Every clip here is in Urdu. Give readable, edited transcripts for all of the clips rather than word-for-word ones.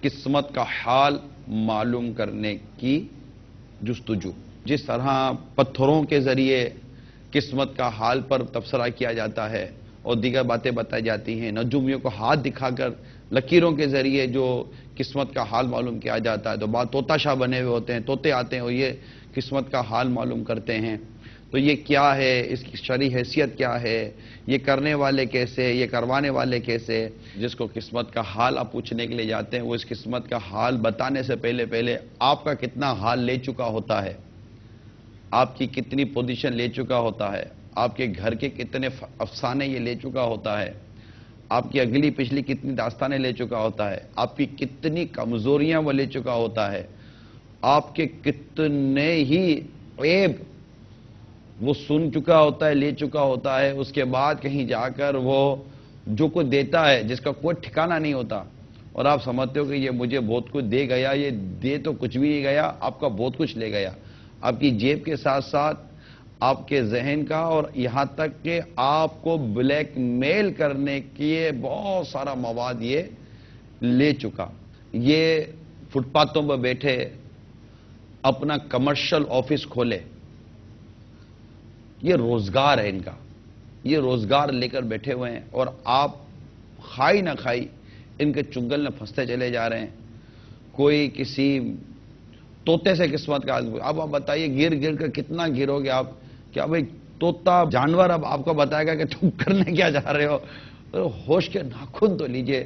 قسمت کا حال معلوم کرنے کی جستجو. جس طرح پتھروں کے ذریعے قسمت کا حال پر تبصرہ کیا جاتا ہے اور دیگر باتیں بتائی جاتی ہیں، نجومیوں کو ہاتھ دکھا کر لکیروں کے ذریعے جو قسمت کا حال معلوم کیا جاتا ہے، تو بعد طوطا شاہ بنے ہوئے ہوتے ہیں، طوطے آتے ہیں اور یہ قسمت کا حال معلوم کرتے ہیں. تو یہ کیا ہے، اس کی شرعی حیثیت کیا ہے، یہ کرنے والے کیسے، یہ کروانے والے کیسے؟ جس کو قسمت کا حال آپ پوچھنے کے لیے جاتے ہیں، وہ اس قسمت کا حال بتانے سے پہلے آپ کا کتنا حال لے چکا ہوتا ہے، آپ کی کتنی پوزیشن لے چکا ہوتا ہے، آپ کے گھر کے کتنے افسانے یہ لے چکا ہوتا ہے، آپ کی اگلی پچھلی کتنی داستانیں لے چکا ہوتا ہے، آپ کی کتنی کمزوریاں وہ لے چکا ہوتا ہے، آپ کے کتنے ہی عیب وہ سن چکا ہوتا ہے، لے چکا ہوتا ہے. اس کے بعد کہیں جا کر وہ جو کچھ دیتا ہے جس کا کوئی ٹھکانہ نہیں ہوتا، اور آپ سمجھتے ہو کہ یہ مجھے بہت کچھ دے گیا، یہ دے تو کچھ بھی نہیں گیا، آپ کا بہت کچھ لے گیا. آپ کی جیب کے ساتھ ساتھ آپ کے ذہن کا، اور یہاں تک کہ آپ کو بلیک میل کرنے کے بہت سارا مواد یہ لے چکا. یہ فٹ پاتھوں پر بیٹھے اپنا کمرشل آفس کھولے، یہ روزگار ہے ان کا، یہ روزگار لے کر بیٹھے ہوئے ہیں، اور آپ کھائی نہ کھائی ان کے چنگل میں پھنستے چلے جا رہے ہیں. کوئی کسی طوطے سے قسمت کا، اب آپ بتائیے گر کر کتنا گرو گے آپ. کیا بھئی طوطا جانور اب آپ کو بتائے گا کہ تم کرنے کیا جا رہے ہو؟ ہوش کے ناخن تو لیجئے.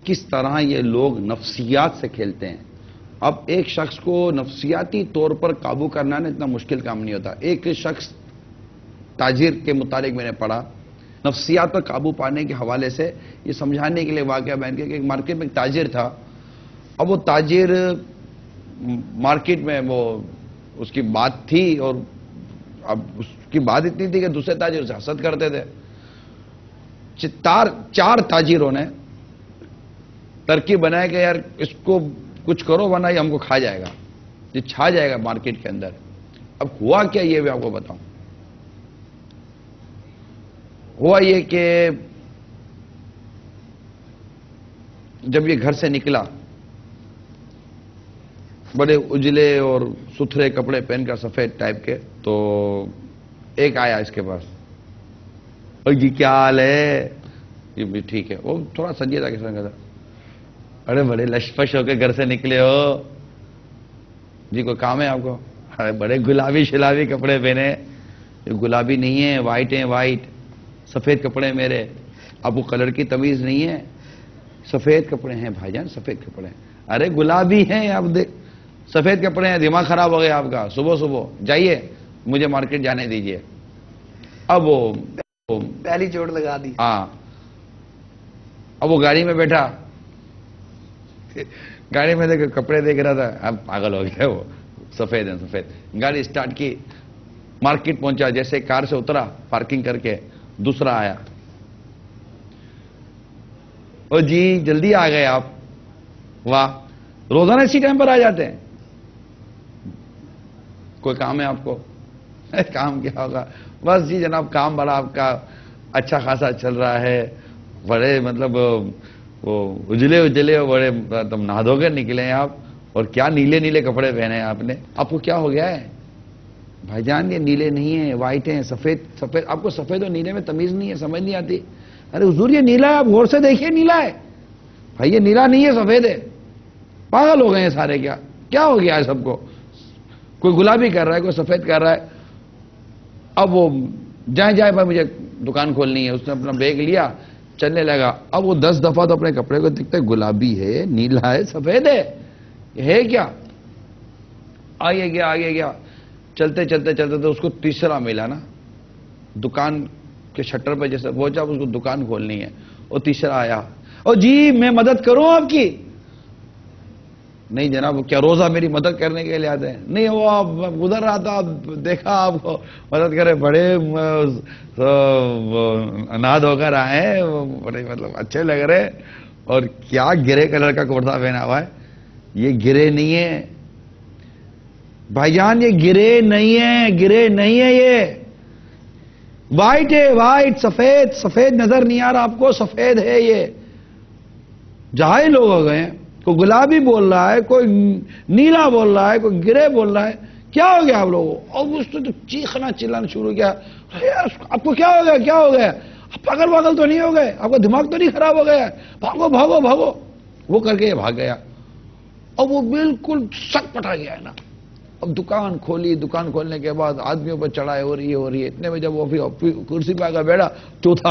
کس طرح یہ لوگ نفسیات سے کھیلتے ہیں. اب ایک شخص کو نفسیاتی طور پر قابو کرنا نا اتنا مشکل کام نہیں ہوتا. ایک شخص تاجر کے متعلق میں نے پڑھا، نفسیات پر قابو پانے کے حوالے سے یہ سمجھانے کے لیے واقعہ بیان کیا کہ ایک مارکیٹ میں ایک تاجر تھا. اب وہ تاجر مارکیٹ میں وہ اس کی بات تھی، اور اب اس کی بات اتنی تھی کہ دوسرے تاجر اسے حسد کرتے تھے. چار تاجروں نے ترکیب بنایا کہ یار اس کو کچھ کرو ورنہ یہ ہم کو کھا جائے گا، یہ چھا جائے گا مارکیٹ کے اندر. اب ہوا کیا یہ بھی آپ کو بتاؤں. ہوا یہ کہ جب یہ گھر سے نکلا بڑے اجلے اور ستھرے کپڑے پہن کر سفید ٹائپ کے، تو ایک آیا اس کے پاس، اور جی کیا حال ہے؟ یہ بھی ٹھیک ہے. وہ تھوڑا سنجیدہ کس طرح کا تھا. ارے بڑے لشپش ہو کے گھر سے نکلے ہو جی، کوئی کام ہے آپ کو؟ ارے بڑے گلابی شلابی کپڑے پہنے. یہ گلابی نہیں ہے، وائٹ ہیں، وائٹ سفید کپڑے میرے. اب وہ کلر کی تمیز نہیں ہے، سفید کپڑے ہیں بھائی جان، سفید کپڑے ہیں. ارے گلابی ہیں، اب دیکھ سفید کپڑے ہیں، دماغ خراب ہو گیا آپ کا. صبح جائیے، مجھے مارکیٹ جانے دیجئے. اب وہ پہلی چوٹ لگا دی. ہاں، اب وہ گاڑی میں بیٹھا، گاڑی میں دیکھ کپڑے دیکھ رہا تھا. اب پاگل ہو گیا، وہ سفید ہیں سفید. گاڑی سٹارٹ کی، مارکیٹ پہنچا. جیسے کار سے اترا پارکنگ کر کے، دوسرا آیا. او جی جلدی آ گئے آپ، واہ، روزانہ اسی ٹائم پر آ جاتے ہیں. کوئی کام ہے آپ کو؟ کام کیا ہوگا؟ بس جی جناب کام بڑا آپ کا اچھا خاصا چل رہا ہے. بڑے مطلب وہ اجلے بڑے تم نہا دھو کر نکلے ہیں آپ، اور کیا نیلے نیلے کپڑے پہنے ہیں آپ نے. آپ کو کیا ہو گیا ہے بھائی جان؟ یہ نیلے نہیں ہیں، وائٹ ہیں، سفید. آپ کو سفید اور نیلے میں تمیز نہیں ہے، سمجھ نہیں آتی. ارے حضور یہ نیلا ہے، آپ غور سے دیکھیے نیلا ہے. بھائی یہ نیلا نہیں ہے، سفید ہے. پاگل ہو گئے ہیں سارے. کیا ہو گیا ہے سب کو؟ کوئی گلابی کر رہا ہے، کوئی سفید کر رہا ہے. اب وہ جائے بھائی مجھے دکان کھولنی ہے. اس نے اپنا بیگ لیا، چلنے لگا. اب وہ 10 دفعہ تو اپنے کپڑے کو دیکھتے، گلابی ہے، نیلا ہے، سفید ہے کیا؟ آگے گیا. چلتے تو اس کو تیسرا ملا نا، دکان کے شٹر پہ جیسے پہنچا، اس کو دکان کھولنی ہے. اور تیسرا آیا، اور جی میں مدد کروں آپ کی؟ نہیں جناب، کیا روزہ میری مدد کرنے کے لیے آتے ہیں؟ نہیں، وہ آپ گزر رہا تھا، دیکھا آپ کو مدد کرے، بڑے اناد ہو کر آئے، بڑے مطلب اچھے لگ رہے. اور کیا گرے کلر کا کرتا پہنا ہوا ہے. یہ گرے نہیں ہے بھائی جان، یہ گرے نہیں ہے، یہ وائٹ ہے، وائٹ. سفید نظر نہیں آ رہا آپ کو؟ سفید ہے. یہ جاہل لوگ ہو گئے ہیں. کوئی گلابی بول رہا ہے، کوئی نیلا بول رہا ہے، کوئی گرے بول رہا ہے. کیا ہو گیا آپ لوگوں؟ اور اس نے تو چیخنا چلانا شروع کیا. یار آپ کو کیا ہو گیا، کیا ہو گیا؟ پاگل واگل تو نہیں ہو گئے؟ آپ کا دماغ تو نہیں خراب ہو گیا؟ بھاگو بھاگو بھاگو. وہ کر کے یہ بھاگ گیا اور وہ بالکل سٹ پٹا گیا ہے نا. اب دکان کھولی، دکان کھولنے کے بعد آدمیوں پر چڑھائے ہو رہی ہے. اتنے میں جب وہ کرسی پہ آ کر بیٹھا، چوتھا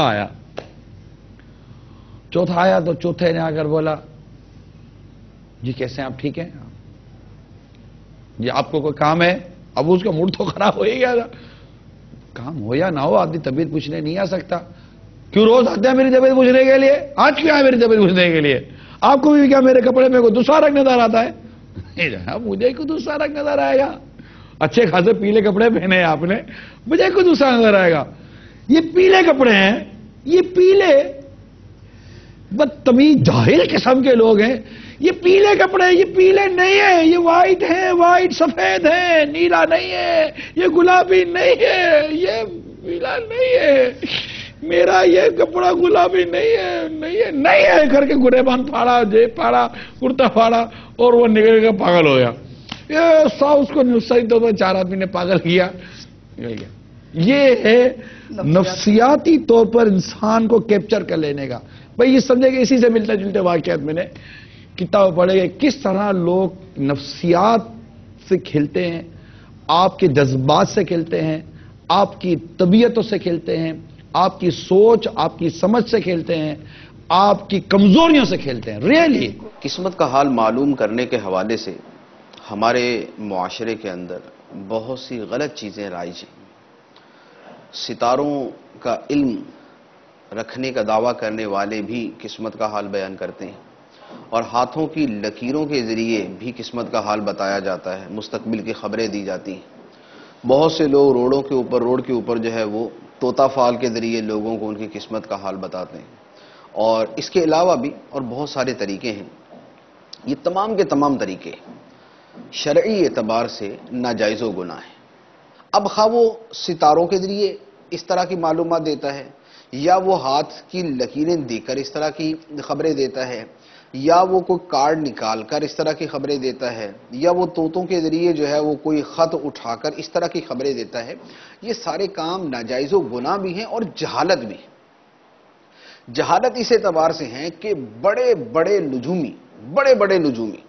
آیا تو چوتھے نے آ کر بولا جی کیسے ہیں آپ، ٹھیک ہیں جی، آپ کو کوئی کام ہے؟ اب اس کا موڈ تو خراب ہو ہی گیا تھا. کام ہو یا نہ ہو آدمی طبیعت پوچھنے نہیں آ سکتا. کیوں روز آتے ہیں میری طبیعت پوچھنے کے لیے؟ آج کیوں آئے میری طبیعت پوچھنے کے لیے؟ آپ کو بھی کیا میرے کپڑے میں کوئی دوسرا رنگ نظر آتا ہے؟ مجھے کوئی دوسرا رنگ نظر آئے گا؟ اچھے خاصے پیلے کپڑے پہنے ہیں آپ نے، مجھے کوئی دوسرا نظر آئے گا؟ یہ پیلے کپڑے ہیں، یہ پیلے بدتمیز جاہل قسم کے لوگ ہیں. یہ پیلے کپڑے، یہ پیلے نہیں ہیں، یہ وائٹ ہیں، وائٹ سفید ہیں، نیلا نہیں ہے، یہ گلابی نہیں ہے، یہ پیلا نہیں ہے، میرا یہ کپڑا گلابی نہیں ہے، نہیں ہے، نہیں ہے کر کے گرے بان پھاڑا، جیب پھاڑا، کرتا پھاڑا اور وہ نکل کے پاگل ہو گیا. یہ اس کو صحیح تو 4 آدمی نے پاگل کیا. یہ ہے نفسیاتی طور پر انسان کو کیپچر کر لینے کا. بھئی یہ سمجھے کہ اسی سے ملتے جلتے واقعات میں نے کتاب پڑھے گئے، کس طرح لوگ نفسیات سے کھیلتے ہیں، آپ کے جذبات سے کھیلتے ہیں، آپ کی طبیعتوں سے کھیلتے ہیں، آپ کی سوچ، آپ کی سمجھ سے کھیلتے ہیں، آپ کی کمزوریوں سے کھیلتے ہیں. ریئلی قسمت کا حال معلوم کرنے کے حوالے سے ہمارے معاشرے کے اندر بہت سی غلط چیزیں رائج ہیں. ستاروں کا علم رکھنے کا دعویٰ کرنے والے بھی قسمت کا حال بیان کرتے ہیں اور ہاتھوں کی لکیروں کے ذریعے بھی قسمت کا حال بتایا جاتا ہے، مستقبل کی خبریں دی جاتی ہیں. بہت سے لوگ روڈ کے اوپر جو ہے وہ طوطا فال کے ذریعے لوگوں کو ان کی قسمت کا حال بتاتے ہیں. اور اس کے علاوہ بھی اور بہت سارے طریقے ہیں. یہ تمام کے تمام طریقے شرعی اعتبار سے ناجائز و گناہ ہیں. اب خواہ وہ ستاروں کے ذریعے اس طرح کی معلومات دیتا ہے، یا وہ ہاتھ کی لکیریں دے کر اس طرح کی خبریں دیتا ہے، یا وہ کوئی کارڈ نکال کر اس طرح کی خبریں دیتا ہے، یا وہ طوطوں کے ذریعے جو ہے وہ کوئی خط اٹھا کر اس طرح کی خبریں دیتا ہے. یہ سارے کام ناجائز و گناہ بھی ہیں اور جہالت بھی ہے. جہالت اس اعتبار سے ہیں کہ بڑے بڑے نجومی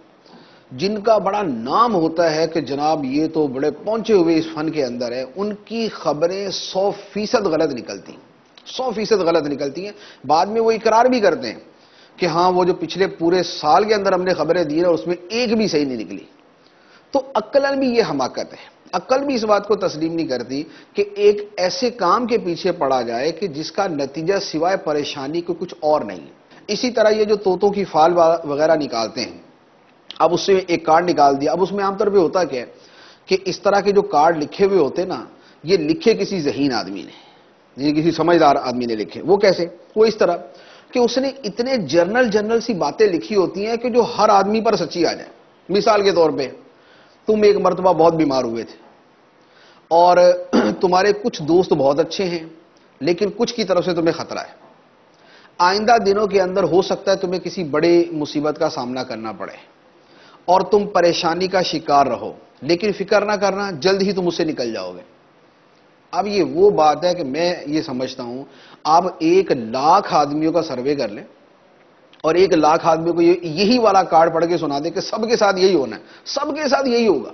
جن کا بڑا نام ہوتا ہے کہ جناب یہ تو بڑے پہنچے ہوئے اس فن کے اندر ہے، ان کی خبریں 100% غلط نکلتی ہیں، 100% غلط نکلتی ہیں. بعد میں وہ اقرار بھی کرتے ہیں کہ ہاں وہ جو پچھلے پورے سال کے اندر ہم نے خبریں دی ہیں اس میں ایک بھی صحیح نہیں نکلی. تو عقلاً بھی یہ حماقت ہے. عقل بھی اس بات کو تسلیم نہیں کرتی کہ ایک ایسے کام کے پیچھے پڑا جائے کہ جس کا نتیجہ سوائے پریشانی کو کچھ اور نہیں. اسی طرح یہ جو طوطوں کی فال وغیرہ نکالتے ہیں، اب اس سے ایک کارڈ نکال دیا. اب اس میں عام طور پہ ہوتا کیا ہے کہ اس طرح کے جو کارڈ لکھے ہوئے ہوتے نا، یہ لکھے کسی ذہین آدمی نے، یہ کسی سمجھدار آدمی نے لکھے. وہ کیسے؟ وہ اس طرح کہ اس نے اتنے جنرل سی باتیں لکھی ہوتی ہیں کہ جو ہر آدمی پر سچی آ جائے. مثال کے طور پہ تم ایک مرتبہ بہت بیمار ہوئے تھے اور تمہارے کچھ دوست بہت اچھے ہیں لیکن کچھ کی طرف سے تمہیں خطرہ ہے. آئندہ دنوں کے اندر ہو سکتا ہے تمہیں کسی بڑے مصیبت کا سامنا کرنا پڑے اور تم پریشانی کا شکار رہو، لیکن فکر نہ کرنا، جلد ہی تم اس سے نکل جاؤ گے. اب یہ وہ بات ہے کہ میں یہ سمجھتا ہوں آپ 1,00,000 آدمیوں کا سروے کر لیں اور 1,00,000 آدمیوں کو یہی والا کارڈ پڑھ کے سنا دیں کہ سب کے ساتھ یہی ہونا ہے، سب کے ساتھ یہی ہوگا.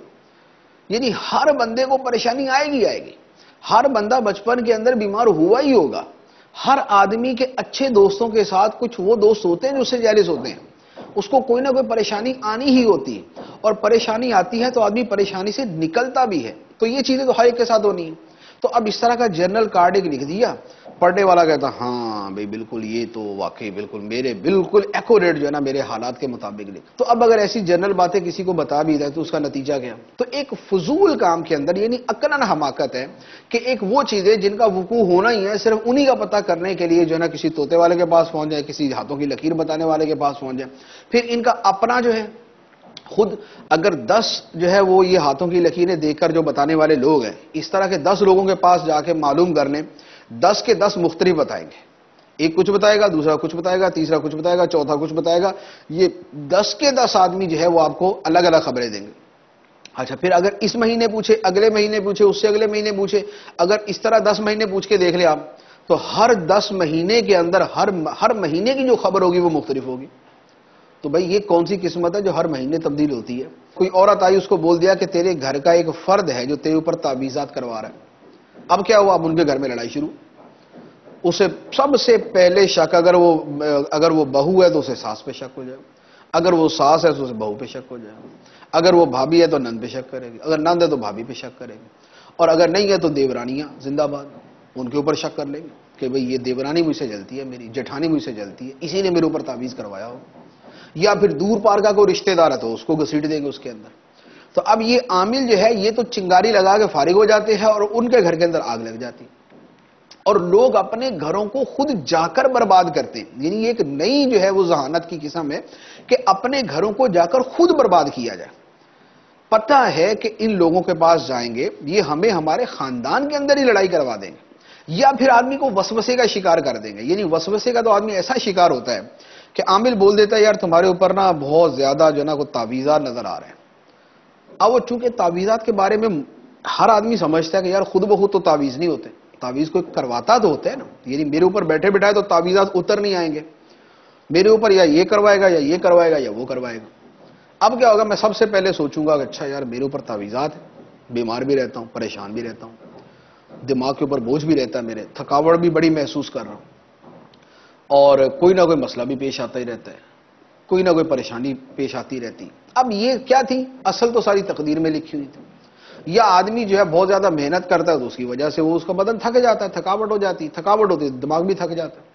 یعنی ہر بندے کو پریشانی آئے گی. ہر بندہ بچپن کے اندر بیمار ہوا ہی ہوگا. ہر آدمی کے اچھے دوستوں کے ساتھ کچھ وہ دوست ہوتے ہیں جو اس سے جیلس ہوتے ہیں. اس کو کوئی نہ کوئی پریشانی آنی ہی ہوتی ہے اور پریشانی آتی ہے تو آدمی پریشانی سے نکلتا بھی ہے. تو یہ چیزیں تو ہر ایک کے ساتھ ہونی ہیں. تو اب اس طرح کا جنرل کارڈ ایک لکھ دیا، پڑھنے والا کہتا ہاں بھئی بالکل یہ تو واقعی بالکل ایکوریٹ جو ہے نا میرے حالات کے مطابق لکھ. تو اب اگر ایسی جنرل باتیں کسی کو بتا بھی جائے تو اس کا نتیجہ کیا؟ تو ایک فضول کام کے اندر یعنی عقلاً حماقت ہے کہ ایک وہ چیزیں جن کا وقوع ہونا ہی ہے صرف انہی کا پتہ کرنے کے لیے جو ہے نا کسی طوطے والے کے پاس پہنچ جائے، کسی ہاتھوں کی لکیر بتانے والے کے پاس پہنچ جائے. پھر ان کا اپنا جو ہے خود اگر 10 جو ہے وہ یہ ہاتھوں کی لکیریں دیکھ کر جو بتانے والے لوگ ہیں، اس طرح کے 10 لوگوں کے پاس جا کے معلوم کرنے، 10 کے 10 مختلف بتائیں گے. ایک کچھ بتائے گا، دوسرا کچھ بتائے گا، تیسرا کچھ بتائے گا، چوتھا کچھ بتائے گا. یہ 10 کے 10 آدمی جو ہے وہ آپ کو الگ الگ خبریں دیں گے. اچھا پھر اگر اس مہینے پوچھے، اگلے مہینے پوچھے، اس سے اگلے مہینے پوچھے، اگر اس طرح 10 مہینے پوچھ کے دیکھ لیں آپ، تو ہر 10 مہینے کے اندر ہر مہینے کی جو خبر ہوگی وہ مختلف ہوگی. تو بھائی یہ کون سی قسمت ہے جو ہر مہینے تبدیل ہوتی ہے؟ کوئی عورت آئی، اس کو بول دیا کہ تیرے گھر کا ایک فرد ہے جو تیرے اوپر تعویذات کروا رہا ہے. اب کیا ہوا؟ اب ان کے گھر میں لڑائی شروع. اسے سب سے پہلے شک، اگر وہ بہو ہے تو اسے ساس پہ شک ہو جائے، اگر وہ ساس ہے تو اسے بہو پہ شک ہو جائے، اگر وہ بھابھی ہے تو نند پہ شک کرے گی، اگر نند ہے تو بھابھی پہ شک کرے گی، اور اگر نہیں ہے تو دیورانیاں زندہ باد، ان کے اوپر شک کر لیں گے کہ بھئی یہ دیورانی مجھ سے جلتی ہے، میری جٹھانی مجھ سے جلتی ہے، اسی نے میرے اوپر تعویذ کروایا ہو. یا پھر دور پار کا کوئی رشتہ دار ہے تو اس کو گھسیٹ دیں گے اس کے اندر. تو اب یہ عامل جو ہے یہ تو چنگاری لگا کے فارغ ہو جاتے ہیں اور ان کے گھر کے اندر آگ لگ جاتی، اور لوگ اپنے گھروں کو خود جا کر برباد کرتے ہیں. یعنی ایک نئی جو ہے وہ ذہانت کی قسم ہے کہ اپنے گھروں کو جا کر خود برباد کیا جائے. پتہ ہے کہ ان لوگوں کے پاس جائیں گے یہ ہمیں ہمارے خاندان کے اندر ہی لڑائی کروا دیں گے، یا پھر آدمی کو وسوسے کا شکار کر دیں گے. یعنی وسوسے کا تو آدمی ایسا شکار ہوتا ہے کہ عامل بول دیتا ہے یار تمہارے اوپر نا بہت زیادہ جو نا کو تعویذات نظر آ رہے ہیں. اب وہ چونکہ تعویذات کے بارے میں ہر آدمی سمجھتا ہے کہ یار خود بخود تو تعویذ نہیں ہوتے، تعویذ کوئی کرواتا تو ہوتا ہے نا. یعنی میرے اوپر بیٹھے بٹھائے تو تعویذات اتر نہیں آئیں گے میرے اوپر، یا یہ کروائے گا یا یہ کروائے گا یا وہ کروائے گا. اب کیا ہوگا؟ میں سب سے پہلے سوچوں گا کہ اچھا یار میرے اوپر تعویذات ہے، بیمار بھی رہتا ہوں، پریشان بھی رہتا ہوں، دماغ کے اوپر بوجھ بھی رہتا ہے، میرے تھکاوٹ بھی بڑی محسوس کر رہا ہوں، اور کوئی نہ کوئی مسئلہ بھی پیش آتا ہی رہتا ہے، کوئی نہ کوئی پریشانی پیش آتی رہتی. اب یہ کیا تھی؟ اصل تو ساری تقدیر میں لکھی ہوئی تھی. یا آدمی جو ہے بہت زیادہ محنت کرتا ہے تو اس کی وجہ سے وہ اس کا بدن تھک جاتا ہے، تھکاوٹ ہو جاتی، تھکاوٹ ہوتی ہے دماغ بھی تھک جاتا ہے.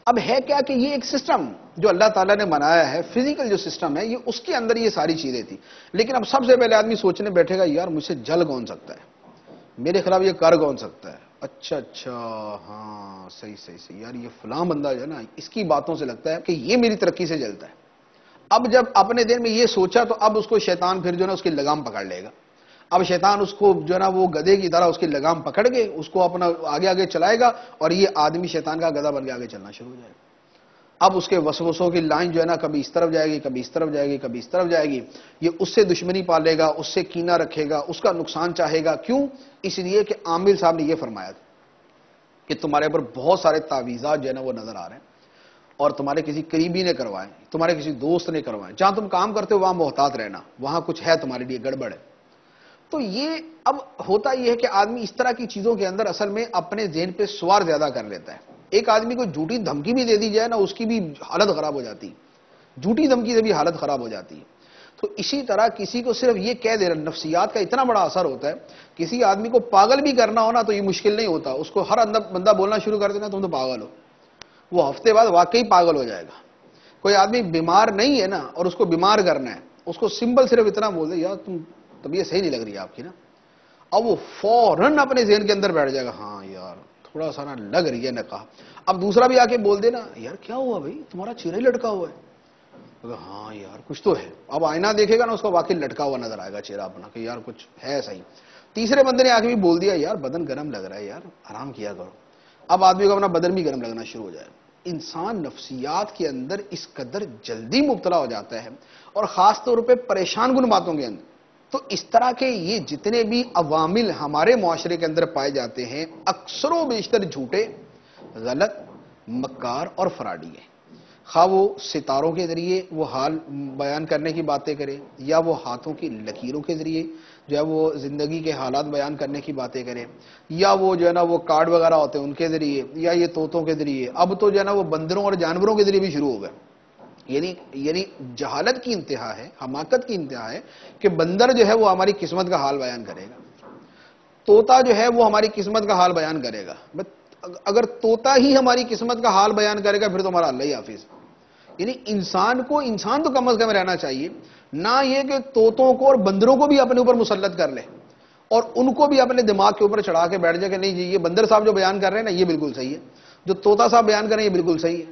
اب ہے کیا کہ یہ ایک سسٹم جو اللہ تعالیٰ نے بنایا ہے، فزیکل جو سسٹم ہے، یہ اس کے اندر یہ ساری چیزیں تھی. لیکن اب سب سے پہلے آدمی سوچنے بیٹھے گا یار مجھ سے جل کون سکتا ہے، میرے خلاف یہ کر کون سکتا ہے. اچھا ہاں صحیح یار یہ فلاں بندہ جو ہے نا اس کی باتوں سے لگتا ہے کہ یہ میری ترقی سے جلتا ہے. اب جب اپنے دل میں یہ سوچا تو اب اس کو شیطان پھر جو ہے نا اس کی لگام پکڑ لے گا. اب شیطان اس کو جو ہے نا وہ گدھے کی طرح اس کی لگام پکڑ کے اس کو اپنا آگے آگے چلائے گا، اور یہ آدمی شیطان کا گدھا بن کے آگے چلنا شروع ہو جائے گا. اب اس کے وسوسوں کی لائن جو ہے نا کبھی اس طرف جائے گی، کبھی اس طرف جائے گی، کبھی اس طرف جائے گی. یہ اس سے دشمنی پالے گا، اس سے کینہ رکھے گا، اس کا نقصان چاہے گا. کیوں؟ اس لیے کہ عامل صاحب نے یہ فرمایا تھا کہ تمہارے اوپر بہت سارے تعویذات جو ہے نا وہ نظر آ رہے ہیں، اور تمہارے کسی قریبی نے کروائے، تمہارے کسی دوست نے کروائے. جہاں تم کام کرتے ہو وہاں محتاط رہنا، وہاں کچھ ہے تمہارے لیے گڑبڑ ہے. تو یہ اب ہوتا یہ ہے کہ آدمی اس طرح کی چیزوں کے اندر اصل میں اپنے ذہن پہ سوار زیادہ کر لیتا ہے. ایک آدمی کو جھوٹی دھمکی بھی دے دی جائے نا اس کی بھی حالت خراب ہو جاتی ہے، جھوٹی دھمکی سے بھی حالت خراب ہو جاتی ہے. تو اسی طرح کسی کو صرف یہ کہہ دینا، نفسیات کا اتنا بڑا اثر ہوتا ہے. کسی آدمی کو پاگل بھی کرنا ہو نا تو یہ مشکل نہیں ہوتا، اس کو ہر بندہ بولنا شروع کر دینا تم تو پاگل ہو، وہ ہفتے بعد واقعی پاگل ہو جائے گا. کوئی آدمی بیمار نہیں ہے نا اور اس کو بیمار کرنا ہے، اس کو سمپل صرف اتنا بول دے یار تم طبیعت صحیح نہیں لگ رہی ہے آپ کی نا، اب وہ فوراً اپنے ذہن کے اندر بیٹھ جائے گا ہاں یار تھوڑا سا نا لگ رہی ہے نکاح. اب دوسرا بھی آ کے بول دے نا یار کیا ہوا بھائی تمہارا چہرہ ہی لٹکا ہوا ہے، ہاں یار کچھ تو ہے. اب آئینہ دیکھے گا نا اس کو واقعی لٹکا ہوا نظر آئے گا چہرہ اپنا کہ یار کچھ ہے صحیح. تیسرے بندے نے آ کے بھی بول دیا یار بدن گرم لگ رہا ہے یار آرام کیا کرو. اب آدمی کو اپنا بدن بھی گرم لگنا شروع ہو جائے. انسان نفسیات کے اندر اس قدر جلدی مبتلا ہو جاتا ہے، اور خاص طور پہ پریشان کن باتوں کے اندر. تو اس طرح کے یہ جتنے بھی عوامل ہمارے معاشرے کے اندر پائے جاتے ہیں اکثر و بیشتر جھوٹے، غلط، مکار اور فراڈی ہیں. خواہ وہ ستاروں کے ذریعے وہ حال بیان کرنے کی باتیں کرے، یا وہ ہاتھوں کی لکیروں کے ذریعے جو ہے وہ زندگی کے حالات بیان کرنے کی باتیں کرے، یا وہ جو ہے نا وہ کارڈ وغیرہ ہوتے ہیں ان کے ذریعے، یا یہ طوطوں کے ذریعے. اب تو جو ہے نا وہ بندروں اور جانوروں کے ذریعے بھی شروع ہو گئے. یعنی جہالت کی انتہا ہے، حماقت کی انتہا ہے کہ بندر جو ہے وہ ہماری قسمت کا حال بیان کرے گا، طوطا جو ہے وہ ہماری قسمت کا حال بیان کرے گا. اگر طوطا ہی ہماری قسمت کا حال بیان کرے گا پھر تو ہمارا اللہ ہی حافظ. یعنی انسان تو کم از کم رہنا چاہیے نہ یہ کہ طوطوں کو اور بندروں کو بھی اپنے اوپر مسلط کر لے اور ان کو بھی اپنے دماغ کے اوپر چڑھا کے بیٹھ جائے کہ نہیں جی یہ بندر صاحب جو بیان کر رہے ہیں نا یہ بالکل صحیح ہے، جو طوطا صاحب بیان کر رہے ہیں یہ بالکل صحیح ہے.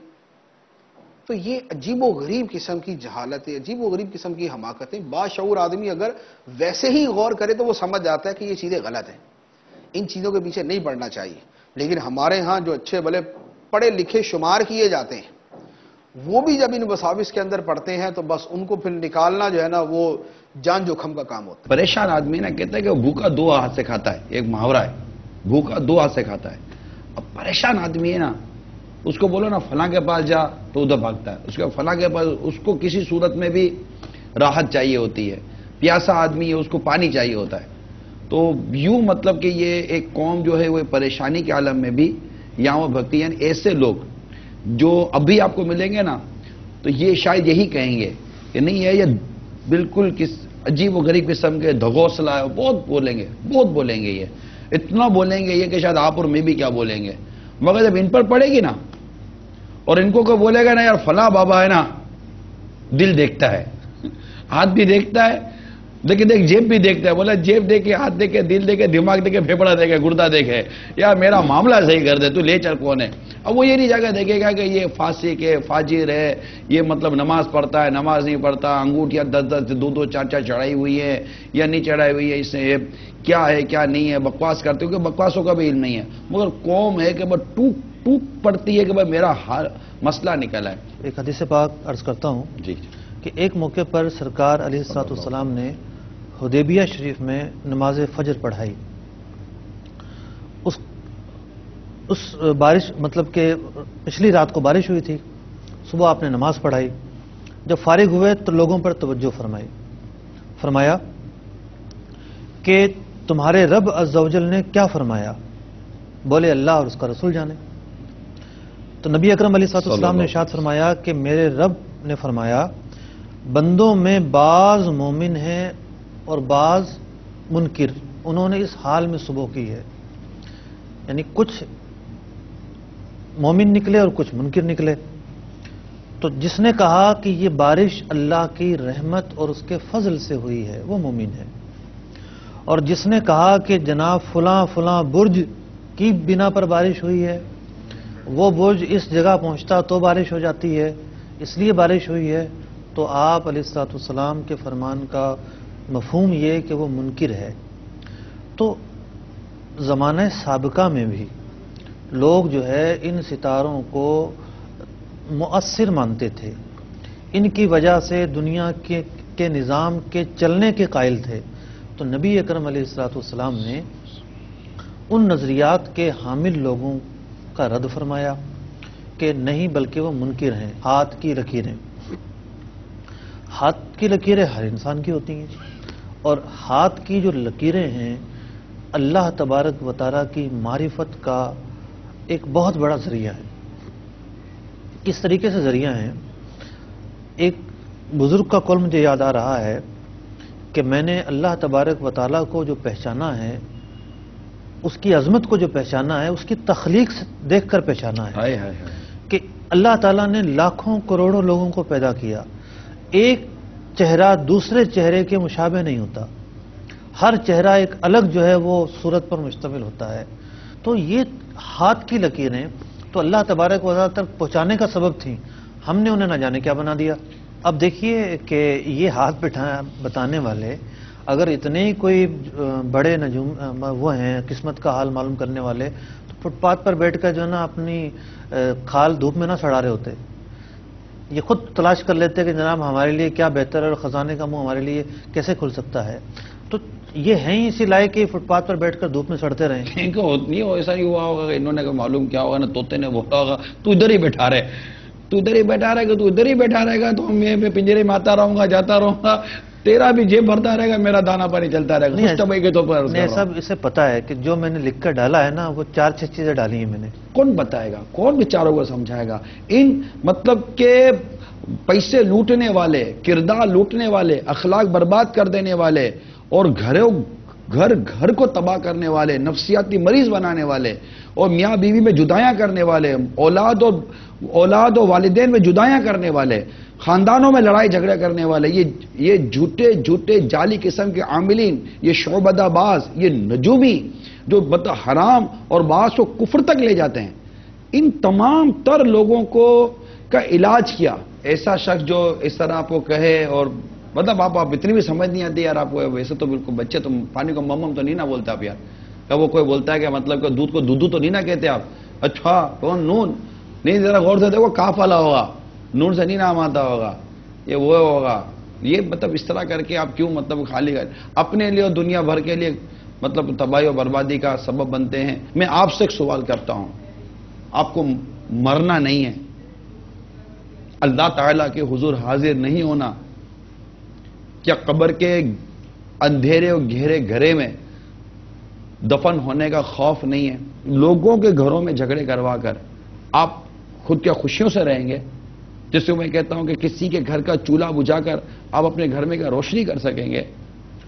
تو یہ عجیب و غریب قسم کی جہالت ہے، عجیب و غریب قسم کی حماقت ہے. باشعور آدمی اگر ویسے ہی غور کرے تو وہ سمجھ جاتا ہے کہ یہ چیزیں غلط ہیں، ان چیزوں کے پیچھے نہیں پڑنا چاہیے. لیکن ہمارے ہاں جو اچھے بھلے پڑھے لکھے شمار کیے جاتے ہیں وہ بھی جب ان وساوس کے اندر پڑتے ہیں تو بس ان کو پھر نکالنا جو ہے نا وہ جان جوکھم کا کام ہوتا ہے. پریشان آدمی نا کہتا ہے کہ وہ بھوکا دو ہاتھ سے کھاتا ہے، ایک محاورہ ہے، بھوکا دو ہاتھ سے کھاتا ہے. اب پریشان آدمی ہے نا، اس کو بولو نا فلاں کے پاس جا تو ادھر بھاگتا ہے، اس کے فلاں کے پاس، اس کو کسی صورت میں بھی راحت چاہیے ہوتی ہے. پیاسا آدمی ہے، اس کو پانی چاہیے ہوتا ہے. تو یوں مطلب کہ یہ ایک قوم جو ہے وہ پریشانی کے عالم میں بھی یہاں وہ بھگتی. یعنی ایسے لوگ جو ابھی آپ کو ملیں گے نا تو یہ شاید یہی کہیں گے کہ نہیں ہے، یہ بالکل کس عجیب و غریب قسم کے دھگوسلا ہے. بہت بولیں گے، یہ اتنا بولیں گے یہ کہ شاید آپ اور میں بھی کیا بولیں گے. مگر جب ان پر پڑے گی نا اور ان کو کوئی بولے گا نا یار فلاں بابا ہے نا، دل دیکھتا ہے، ہاتھ بھی دیکھتا ہے، دیکھ جیب بھی دیکھتا ہے. بولا جیب دیکھے، ہاتھ دیکھے، دل دیکھے، دماغ دیکھے، پھیپڑا دیکھے، گردہ دیکھے، یار میرا معاملہ صحیح کر دے، تو لے چل کون ہے. اب وہ یہ نہیں جا کے دیکھے گا کہ یہ فاسق ہے، فاجر ہے، یہ مطلب نماز پڑھتا ہے، نماز نہیں پڑھتا، انگوٹھیاں 10 2 4 چڑھائی ہوئی ہے یا نہیں چڑھائی ہوئی ہے، اس سے کیا ہے کیا نہیں ہے، بکواس کرتے ہو کہ بکواسوں کا بھی علم نہیں ہے. مگر قوم ہے کہ بس ٹوک پڑتی ہے کہ بھائی میرا مسئلہ نکل ہے. ایک حدیث پاک عرض کرتا ہوں جی کہ ایک موقع پر سرکار علیہ الصلوۃ والسلام نے حدیبیہ شریف میں نماز فجر پڑھائی. اس بارش مطلب کہ پچھلی رات کو بارش ہوئی تھی، صبح آپ نے نماز پڑھائی. جب فارغ ہوئے تو لوگوں پر توجہ فرمایا کہ تمہارے رب عز و جل نے کیا فرمایا؟ بولے اللہ اور اس کا رسول جانے. تو نبی اکرم علیہ الصلوۃ والسلام نے ارشاد فرمایا کہ میرے رب نے فرمایا بندوں میں بعض مومن ہیں اور بعض منکر، انہوں نے اس حال میں صبح کی ہے. یعنی کچھ مومن نکلے اور کچھ منکر نکلے. تو جس نے کہا کہ یہ بارش اللہ کی رحمت اور اس کے فضل سے ہوئی ہے وہ مومن ہے، اور جس نے کہا کہ جناب فلاں برج کی بنا پر بارش ہوئی ہے، وہ برج اس جگہ پہنچتا تو بارش ہو جاتی ہے، اس لیے بارش ہوئی ہے، تو آپ علیہ الصلوۃ والسلام کے فرمان کا مفہوم یہ کہ وہ منکر ہے. تو زمانہ سابقہ میں بھی لوگ جو ہے ان ستاروں کو مؤثر مانتے تھے، ان کی وجہ سے دنیا کے نظام کے چلنے کے قائل تھے. تو نبی اکرم علیہ الصلوۃ والسلام نے ان نظریات کے حامل لوگوں کا رد فرمایا کہ نہیں، بلکہ وہ منکر ہیں. ہاتھ کی لکیریں ہر انسان کی ہوتی ہیں، اور ہاتھ کی جو لکیریں ہیں اللہ تبارک و تعالیٰ کی معرفت کا ایک بہت بڑا ذریعہ ہے. کس طریقے سے ذریعہ ہیں؟ ایک بزرگ کا قول مجھے یاد آ رہا ہے کہ میں نے اللہ تبارک و تعالیٰ کو جو پہچانا ہے، اس کی عظمت کو جو پہچانا ہے، اس کی تخلیق سے دیکھ کر پہچانا ہے کہ اللہ تعالیٰ نے لاکھوں کروڑوں لوگوں کو پیدا کیا. ایک چہرہ دوسرے چہرے کے مشابہ نہیں ہوتا، ہر چہرہ ایک الگ جو ہے وہ صورت پر مشتمل ہوتا ہے. تو یہ ہاتھ کی لکیریں تو اللہ تبارک و تعالیٰ تک پہنچانے کا سبب تھیں، ہم نے انہیں نہ جانے کیا بنا دیا. اب دیکھیے کہ یہ ہاتھ بتانے والے اگر اتنے ہی کوئی بڑے نجوم وہ ہیں قسمت کا حال معلوم کرنے والے، تو فٹ پاتھ پر بیٹھ کر جو ہے نا اپنی کھال دھوپ میں نہ سڑا رہے ہوتے. یہ خود تلاش کر لیتے کہ جناب ہمارے لیے کیا بہتر ہے اور خزانے کا منہ ہمارے لیے کیسے کھل سکتا ہے. تو یہ ہیں ہی اسی لائق کہ فٹ پاتھ پر بیٹھ کر دھوپ میں سڑتے رہیں. ایسا نہیں ہوا ہوگا کہ انہوں نے معلوم کیا ہوگا نا، طوطے نے بولا ہوگا تو ادھر ہی بیٹھا رہے گا تو میں پنجرے میں آتا رہوں گا، جاتا رہوں گا، تیرا بھی جیب بھرتا رہے گا، میرا دانا پانی چلتا رہے گا. نہیں سب اسے پتا ہے کہ جو میں نے لکھ کر ڈالا ہے نا وہ 4-6 چیزیں ڈالی ہیں میں نے. کون بتائے گا، کون بیچاروں کو سمجھائے گا؟ ان مطلب کہ پیسے لوٹنے والے، کردار لوٹنے والے، اخلاق برباد کر دینے والے اور گھر کو تباہ کرنے والے، نفسیاتی مریض بنانے والے اور میاں بیوی میں جدائیاں کرنے والے، اولاد اور والدین میں جدائیاں کرنے والے، خاندانوں میں لڑائی جھگڑے کرنے والے، یہ جھوٹے جعلی قسم کے عاملین، یہ شعبدہ باز، یہ نجومی جو حرام اور باز کو کفر تک لے جاتے ہیں، ان تمام تر لوگوں کا علاج کیا. ایسا شخص جو اس طرح آپ کو کہے اور مطلب آپ اتنی بھی سمجھ نہیں آتی یار آپ کو، ویسے تو بالکل بچے تو پانی کو مم تو نہیں نہ بولتے آپ یار. کیا وہ کوئی بولتا ہے کہ مطلب کہ دودھ کو دودھ تو نہیں نہ کہتے آپ؟ اچھا کون نون نہیں ذرا غور سے دیکھو کاف والا ہوگا, نون سے نہیں نام آتا ہوگا, یہ وہ ہوگا. یہ مطلب اس طرح کر کے آپ کیوں مطلب خالی کر اپنے لیے اور دنیا بھر کے لیے مطلب تباہی و بربادی کا سبب بنتے ہیں. میں آپ سے ایک سوال کرتا ہوں, آپ کو مرنا نہیں ہے, اللہ تعالیٰ کے حضور حاضر نہیں ہونا, کیا قبر کے اندھیرے اور گہرے گھرے میں دفن ہونے کا خوف نہیں ہے؟ لوگوں کے گھروں میں جھگڑے کروا کر آپ خود کیا خوشیوں سے رہیں گے؟ جس کو میں کہتا ہوں کہ کسی کے گھر کا چولہا بجھا کر آپ اپنے گھر میں کیا روشنی کر سکیں گے؟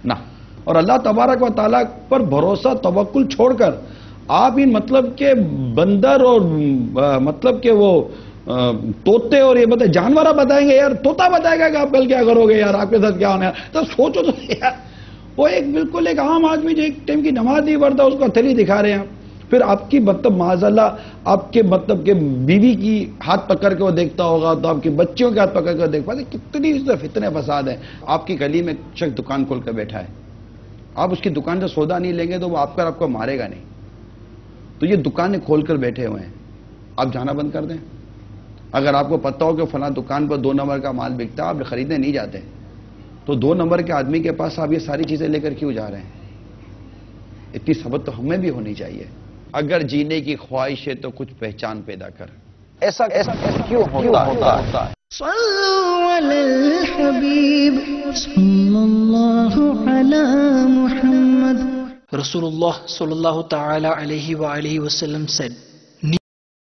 نہ. اور اللہ تبارک و تعالیٰ پر بھروسہ توکل چھوڑ کر آپ ان مطلب کہ بندر اور مطلب کہ وہ طوطے اور یہ بتائیں جانورہ بتائیں گے, یار طوطا بتائے گا کہ آپ کل کیا کرو گے, یار آپ کے ساتھ کیا ہونا ہے. تو سوچو تو یار, وہ ایک بالکل ایک عام آدمی جو ایک ٹائم کی نماز نہیں پڑھتا اس کو ہتھیلی دکھا رہے ہیں, پھر آپ کی مطلب معاذ اللہ آپ کے مطلب کہ بیوی کی ہاتھ پکڑ کے وہ دیکھتا ہوگا تو آپ کے بچوں کے ہاتھ پکڑ کے دیکھ پاتے. کتنی اس طرح فتنے فساد ہیں. آپ کی گلی میں شخص دکان کھول کر بیٹھا ہے, آپ اس کی دکان سے سودا نہیں لیں گے تو وہ آپ کو مارے گا نہیں. تو یہ دکانیں کھول کر بیٹھے ہوئے ہیں, آپ جانا بند کر دیں. اگر آپ کو پتہ ہو کہ فلاں دکان پر 2 نمبر کا مال بکتا ہے, آپ خریدنے نہیں جاتے, تو 2 نمبر کے آدمی کے پاس آپ یہ ساری چیزیں لے کر کیوں جا رہے ہیں؟ اتنی سبق تو ہمیں بھی ہونی چاہیے. اگر جینے کی خواہش ہے تو کچھ پہچان پیدا کر. ایسا کیوں ہوتا ہے؟ صلوا علی الحبیب صلی اللہ علی محمد. Rasulullah sallallahu ta'ala alayhi wa alihi wasallam said,